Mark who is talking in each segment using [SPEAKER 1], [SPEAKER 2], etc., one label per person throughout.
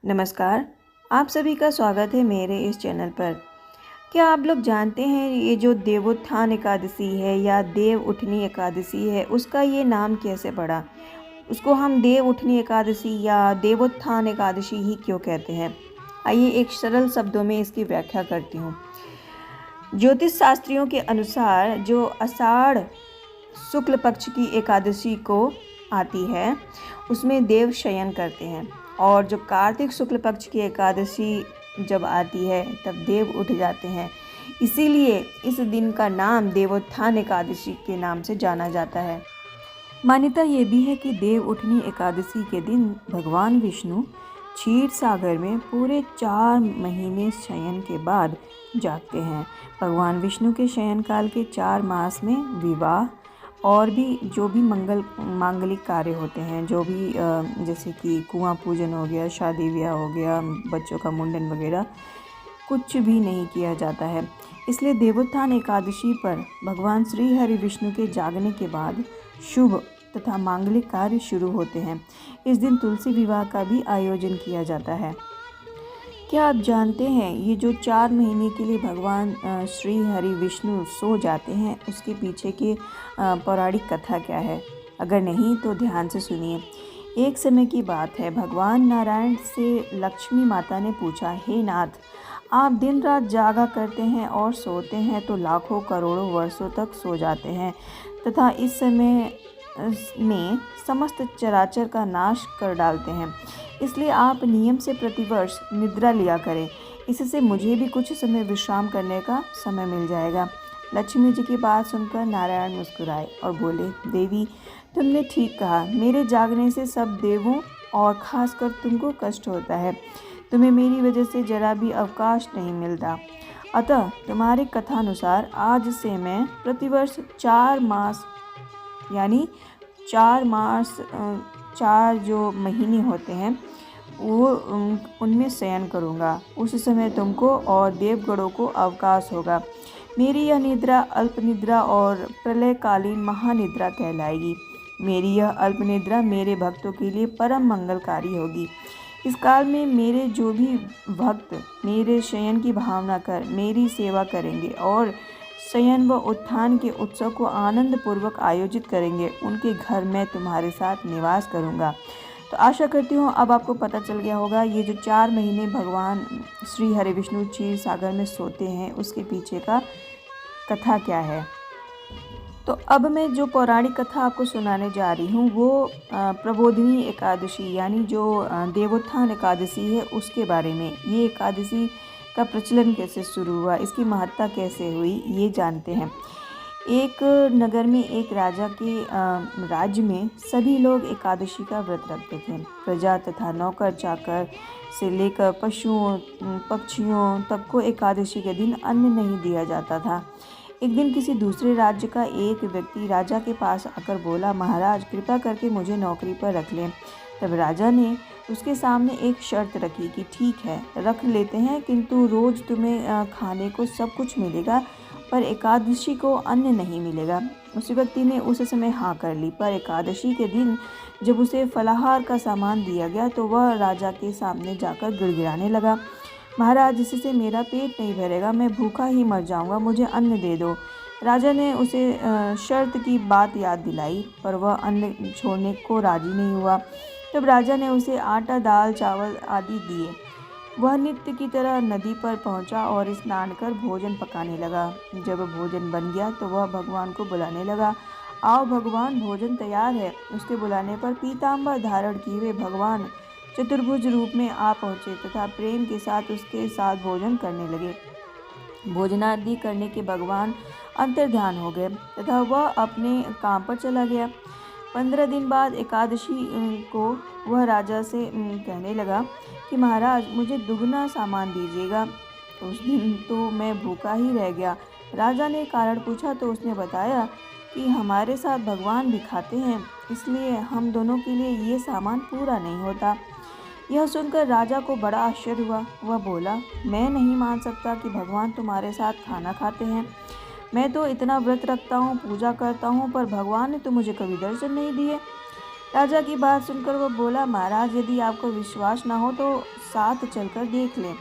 [SPEAKER 1] नमस्कार। आप सभी का स्वागत है मेरे इस चैनल पर। क्या आप लोग जानते हैं ये जो देवोत्थान एकादशी है या देव उठनी एकादशी है, उसका ये नाम कैसे पड़ा? उसको हम देव उठनी एकादशी या देवोत्थान एकादशी ही क्यों कहते हैं? आइए एक सरल शब्दों में इसकी व्याख्या करती हूँ। ज्योतिष शास्त्रियों के अनुसार जो आषाढ़ शुक्ल पक्ष की एकादशी को आती है, उसमें देव शयन करते हैं, और जो कार्तिक शुक्ल पक्ष की एकादशी जब आती है तब देव उठ जाते हैं। इसीलिए इस दिन का नाम देवोत्थान एकादशी के नाम से जाना जाता है। मान्यता ये भी है कि देव उठनी एकादशी के दिन भगवान विष्णु क्षीर सागर में पूरे 4 महीने शयन के बाद जागते हैं। भगवान विष्णु के शयन काल के 4 मास में विवाह और भी जो भी मांगलिक कार्य होते हैं, जो भी जैसे कि कुआं पूजन हो गया, शादी ब्याह हो गया, बच्चों का मुंडन वगैरह, कुछ भी नहीं किया जाता है। इसलिए देवोत्थान एकादशी पर भगवान श्री हरि विष्णु के जागने के बाद शुभ तथा मांगलिक कार्य शुरू होते हैं। इस दिन तुलसी विवाह का भी आयोजन किया जाता है। क्या आप जानते हैं ये जो 4 महीने के लिए भगवान श्री हरि विष्णु सो जाते हैं, उसके पीछे की पौराणिक कथा क्या है? अगर नहीं तो ध्यान से सुनिए। एक समय की बात है, भगवान नारायण से लक्ष्मी माता ने पूछा, हे नाथ, आप दिन रात जागा करते हैं और सोते हैं तो लाखों करोड़ों वर्षों तक सो जाते हैं तथा इस समय में समस्त चराचर का नाश कर डालते हैं। इसलिए आप नियम से प्रतिवर्ष निद्रा लिया करें। इससे मुझे भी कुछ समय विश्राम करने का समय मिल जाएगा। लक्ष्मी जी की बात सुनकर नारायण मुस्कुराए और बोले, देवी, तुमने ठीक कहा। मेरे जागने से सब देवों और खासकर तुमको कष्ट होता है। तुम्हें मेरी वजह से जरा भी अवकाश नहीं मिलता। अतः तुम्हारी कथानुसार आज से मैं प्रतिवर्ष 4 मास यानी 4 जो महीने होते हैं वो उनमें शयन करूँगा। उस समय तुमको और देवगणों को अवकाश होगा। मेरी यह निद्रा अल्प निद्रा और प्रलयकालीन महानिद्रा कहलाएगी। मेरी यह अल्प निद्रा मेरे भक्तों के लिए परम मंगलकारी होगी। इस काल में मेरे जो भी भक्त मेरे शयन की भावना कर मेरी सेवा करेंगे और शयन व उत्थान के उत्सव को आनंद पूर्वक आयोजित करेंगे, उनके घर में तुम्हारे साथ निवास करूंगा। तो आशा करती हूँ अब आपको पता चल गया होगा ये जो 4 महीने भगवान श्री हरि विष्णु क्षीर सागर में सोते हैं, उसके पीछे का कथा क्या है। तो अब मैं जो पौराणिक कथा आपको सुनाने जा रही हूँ वो प्रबोधिनी एकादशी यानी जो देवोत्थान एकादशी है उसके बारे में। ये एकादशी का प्रचलन कैसे शुरू हुआ, इसकी महत्ता कैसे हुई, ये जानते हैं। एक नगर में एक राजा के राज्य में सभी लोग एकादशी का व्रत रखते थे। प्रजा तथा नौकर चाकर से लेकर पशुओं पक्षियों तक को एकादशी के दिन अन्न नहीं दिया जाता था। एक दिन किसी दूसरे राज्य का एक व्यक्ति राजा के पास आकर बोला, महाराज, कृपा करके मुझे नौकरी पर रख लें। तब राजा ने उसके सामने एक शर्त रखी कि ठीक है, रख लेते हैं, किंतु रोज़ तुम्हें खाने को सब कुछ मिलेगा पर एकादशी को अन्न नहीं मिलेगा। उस व्यक्ति ने उस समय हाँ कर ली, पर एकादशी के दिन जब उसे फलाहार का सामान दिया गया तो वह राजा के सामने जाकर गिड़गिड़ाने लगा, महाराज, इससे मेरा पेट नहीं भरेगा, मैं भूखा ही मर जाऊंगा, मुझे अन्न दे दो। राजा ने उसे शर्त की बात याद दिलाई पर वह अन्न छोड़ने को राजी नहीं हुआ। तब राजा ने उसे आटा, दाल, चावल आदि दिए। वह नित्य की तरह नदी पर पहुंचा और स्नान कर भोजन पकाने लगा। जब भोजन बन गया तो वह भगवान को बुलाने लगा, आओ भगवान, भोजन तैयार है। उसके बुलाने पर पीताम्बर धारण किए हुए भगवान चतुर्भुज रूप में आ पहुँचे तथा प्रेम के साथ उसके साथ भोजन करने लगे। भोजनादि करने के भगवान अंतर्ध्यान हो गए तथा वह अपने काम पर चला गया। 15 दिन बाद एकादशी को वह राजा से कहने लगा कि महाराज, मुझे दुगना सामान दीजिएगा। उस दिन तो मैं भूखा ही रह गया। राजा ने कारण पूछा तो उसने बताया कि हमारे साथ भगवान भी खाते हैं, इसलिए हम दोनों के लिए ये सामान पूरा नहीं होता। यह सुनकर राजा को बड़ा आश्चर्य हुआ। वह बोला, मैं नहीं मान सकता कि भगवान तुम्हारे साथ खाना खाते हैं। मैं तो इतना व्रत रखता हूँ, पूजा करता हूँ, पर भगवान ने तो मुझे कभी दर्शन नहीं दिए। राजा की बात सुनकर वह बोला, महाराज यदि आपको विश्वास ना हो तो साथ चलकर देख लें।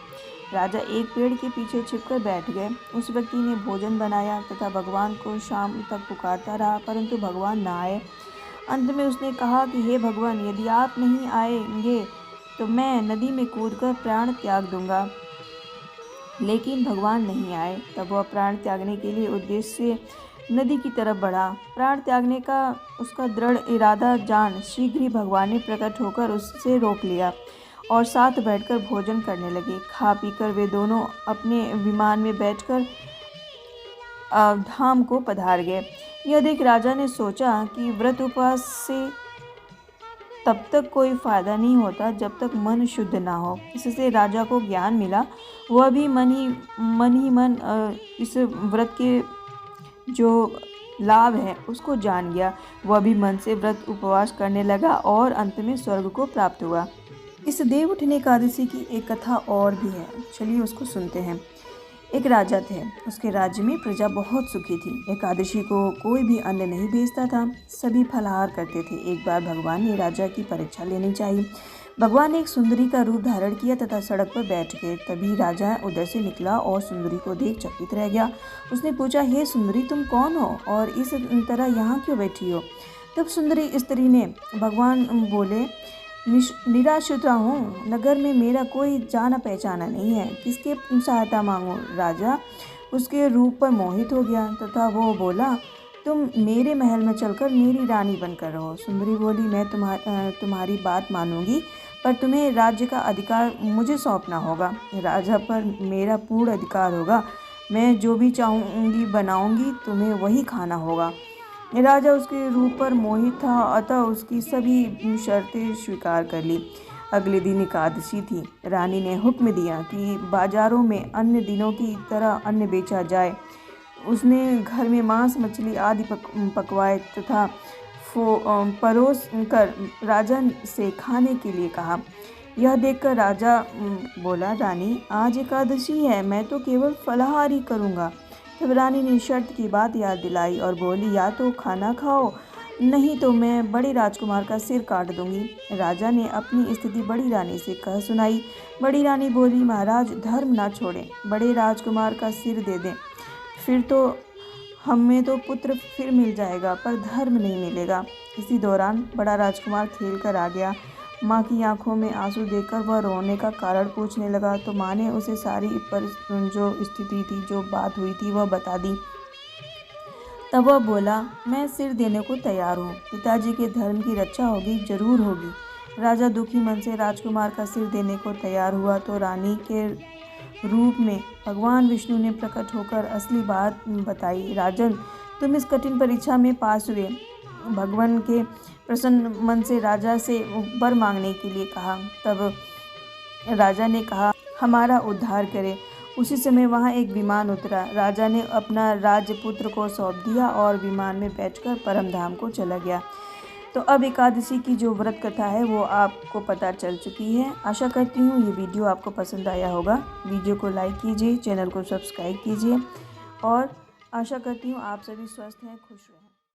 [SPEAKER 1] राजा एक पेड़ के पीछे छिपकर बैठ गए। उस व्यक्ति ने भोजन बनाया तथा भगवान को शाम तक पुकारता रहा, परंतु भगवान ना आए। अंत में उसने कहा कि हे भगवान, यदि आप नहीं आएंगे तो मैं नदी में कूदकर प्राण त्याग दूंगा। लेकिन भगवान नहीं आए। तब वह प्राण त्यागने के लिए उद्देश्य से नदी की तरफ बढ़ा। प्राण त्यागने का उसका दृढ़ इरादा जान शीघ्र ही भगवान ने प्रकट होकर उससे रोक लिया और साथ बैठकर भोजन करने लगे। खा पीकर वे दोनों अपने विमान में बैठकर धाम को पधार गए। यह देख राजा ने सोचा कि व्रत उपवास से तब तक कोई फायदा नहीं होता जब तक मन शुद्ध ना हो। इससे राजा को ज्ञान मिला। वह भी मन इस व्रत के जो लाभ है उसको जान गया। वह भी मन से व्रत उपवास करने लगा और अंत में स्वर्ग को प्राप्त हुआ। इस देवउठनी एकादशी की एक कथा और भी है, चलिए उसको सुनते हैं। एक राजा थे। उसके राज्य में प्रजा बहुत सुखी थी। एकादशी को कोई भी अन्न नहीं बेचता था, सभी फलाहार करते थे। एक बार भगवान ने राजा की परीक्षा लेनी चाहिए। भगवान ने एक सुंदरी का रूप धारण किया तथा सड़क पर बैठ गए। तभी राजा उधर से निकला और सुंदरी को देख चकित रह गया। उसने पूछा, हे सुंदरी, तुम कौन हो और इस तरह यहाँ क्यों बैठी हो? तब सुंदरी स्त्री ने, भगवान बोले, निराश्रित हूँ, नगर में मेरा कोई जाना पहचाना नहीं है, किसके सहायता मांगूं? राजा उसके रूप पर मोहित हो गया तथा वो बोला, तुम मेरे महल में चलकर मेरी रानी बनकर रहो। सुंदरी बोली, मैं तुम्हारी बात मानूंगी, पर तुम्हें राज्य का अधिकार मुझे सौंपना होगा। राजा पर मेरा पूर्ण अधिकार होगा। मैं जो भी चाहूँगी बनाऊंगी, तुम्हें वही खाना होगा। राजा उसके रूप पर मोहित था, अतः उसकी सभी शर्तें स्वीकार कर ली। अगले दिन एकादशी थी। रानी ने हुक्म दिया कि बाजारों में अन्य दिनों की तरह अन्न बेचा जाए। उसने घर में मांस मछली आदि पकवाए तथा परोस कर राजा से खाने के लिए कहा। यह देखकर राजा बोला, रानी, आज एकादशी है, मैं तो केवल फलाहार ही करूँगा। तब रानी ने शर्त की बात याद दिलाई और बोली, या तो खाना खाओ, नहीं तो मैं बड़े राजकुमार का सिर काट दूंगी। राजा ने अपनी स्थिति बड़ी रानी से कह सुनाई। बड़ी रानी बोली, महाराज, धर्म ना छोड़ें, बड़े राजकुमार का सिर दे दें, फिर तो हमें तो पुत्र फिर मिल जाएगा, पर धर्म नहीं मिलेगा। इसी दौरान बड़ा राजकुमार खेल कर आ गया। माँ की आंखों में आंसू देखकर वह रोने का कारण पूछने लगा, तो माँ ने उसे सारी पर जो स्थिति थी, जो बात हुई थी, वह बता दी। तब वह बोला, मैं सिर देने को तैयार हूँ, पिताजी के धर्म की रक्षा होगी, जरूर होगी। राजा दुखी मन से राजकुमार का सिर देने को तैयार हुआ तो रानी के रूप में भगवान विष्णु ने प्रकट होकर असली बात बताई। राजन, तुम इस कठिन परीक्षा में पास हुए। भगवान के प्रसन्न मन से राजा से वर मांगने के लिए कहा। तब राजा ने कहा, हमारा उद्धार करे। उसी समय वहाँ एक विमान उतरा। राजा ने अपना राजपुत्र को सौंप दिया और विमान में बैठकर परमधाम को चला गया। तो अब एकादशी की जो व्रत कथा है वो आपको पता चल चुकी है। आशा करती हूँ ये वीडियो आपको पसंद आया होगा। वीडियो को लाइक कीजिए, चैनल को सब्सक्राइब कीजिए और आशा करती हूँ आप सभी स्वस्थ हैं, खुश रहें।